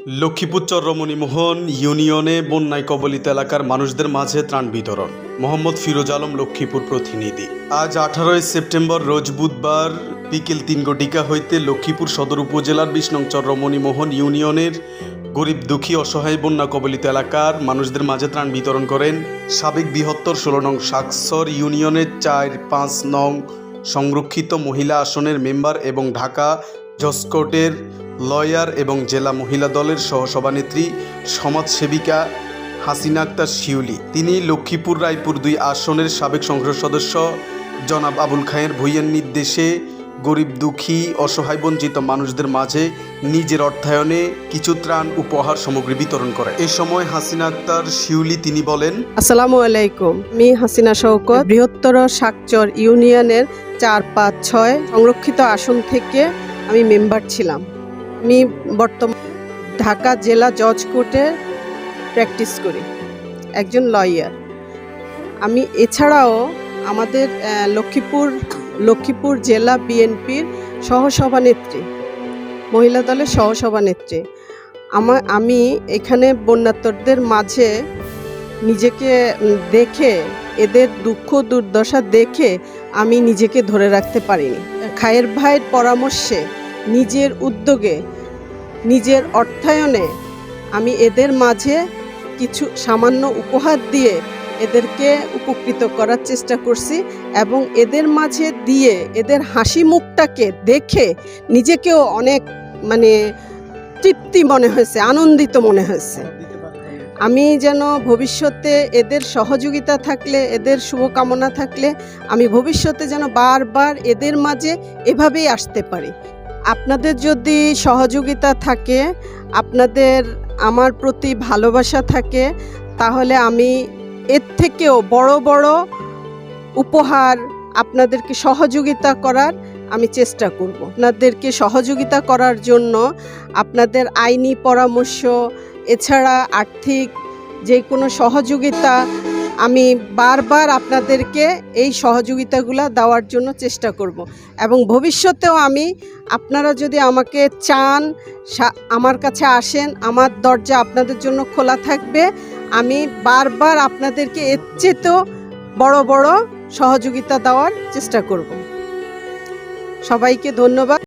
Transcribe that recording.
লক্ষ্মীপুর চরমণিমোহন ইউনিয়নে বন্যায় কবলিত এলাকার মানুষদের মাঝে ত্রাণ বিতরণ। মোহাম্মদ ফিরোজ আলম, লক্ষ্মীপুর প্রতিনিধি। আজ 18 সেপ্টেম্বর রোজ বুধবার বিকেল 3 ঘটিকা হইতে লক্ষ্মীপুর সদর উপজেলার 20 নং চরমণিমোহন ইউনিয়নের গরিব দুঃখী অসহায় বন্যা কবলিত এলাকার মানুষদের মাঝে ত্রাণ বিতরণ করেন সাবেক বৃহত্তর 16 নং শাকসর ইউনিয়নের 4-5 নং সংরক্ষিত মহিলা আসনের মেম্বার এবং ঢাকা জজকোর্টের লয়ার এবং জেলা মহিলা দলের সহসভানেত্রী সমাজসেবিকা হাসিনা আক্তার শিউলি। তিনি লক্ষ্মীপুর রায়পুর 2 আসনের সাবেক সংসদ সদস্য জনাব আবুল খায়ের ভূঁইয়ার নির্দেশে গরিব দুঃখী অসহায় বঞ্চিত মানুষদের মাঝে নিজের অর্থায়নে কিছু ত্রাণ উপহার সামগ্রী বিতরণ করে। এ সময় হাসিনা আক্তার শিউলি তিনি বলেন, আসসালামু আলাইকুম। আমি হাসিনা শওকত, বৃহত্তর শাকচর ইউনিয়নের 4-5-6 সংরক্ষিত আসন থেকে আমি মেম্বার ছিলাম। আমি বর্তমান ঢাকা জেলা জজ কোর্টে প্র্যাকটিস করি, একজন লয়ার। আমি এছাড়াও আমাদের লক্ষ্মীপুর জেলা বিএনপির সহসভানেত্রী, মহিলা দলের সহসভানেত্রী। আমি এখানে বন্যার্তদের মাঝে নিজেকে দেখে, এদের দুঃখ দুর্দশা দেখে আমি নিজেকে ধরে রাখতে পারিনি। খায়ের ভাইয়ের পরামর্শে, নিজের উদ্যোগে, নিজের অর্থায়নে আমি এদের মাঝে কিছু সামান্য উপহার দিয়ে এদেরকে উপকৃত করার চেষ্টা করছি এবং এদের মাঝে দিয়ে এদের হাসি মুখটাকে দেখে নিজেকেও অনেক তৃপ্তি মনে হয়েছে, আনন্দিত মনে হয়েছে। আমি যেন ভবিষ্যতে এদের সহযোগিতা থাকলে, এদের শুভকামনা থাকলে আমি ভবিষ্যতে যেন বারবার এদের মাঝে এভাবেই আসতে পারি। আপনাদের যদি সহযোগিতা থাকে, আপনাদের আমার প্রতি ভালোবাসা থাকে, তাহলে আমি এর থেকেও বড় বড় উপহার আপনাদেরকে সহযোগিতা করার আমি চেষ্টা করব। আপনাদেরকে সহযোগিতা করার জন্য আপনাদের আইনি পরামর্শ এছাড়া আর্থিক যে কোনো সহযোগিতা আমি বারবার আপনাদেরকে এই সহযোগিতাগুলো দেওয়ার জন্য চেষ্টা করব এবং ভবিষ্যতেও আমি, আপনারা যদি আমাকে চান, আমার কাছে আসেন, আমার দরজা আপনাদের জন্য খোলা থাকবে। আমি বারবার আপনাদেরকে এর চেয়েও বড় বড় সহযোগিতা দেওয়ার চেষ্টা করব। সবাইকে ধন্যবাদ।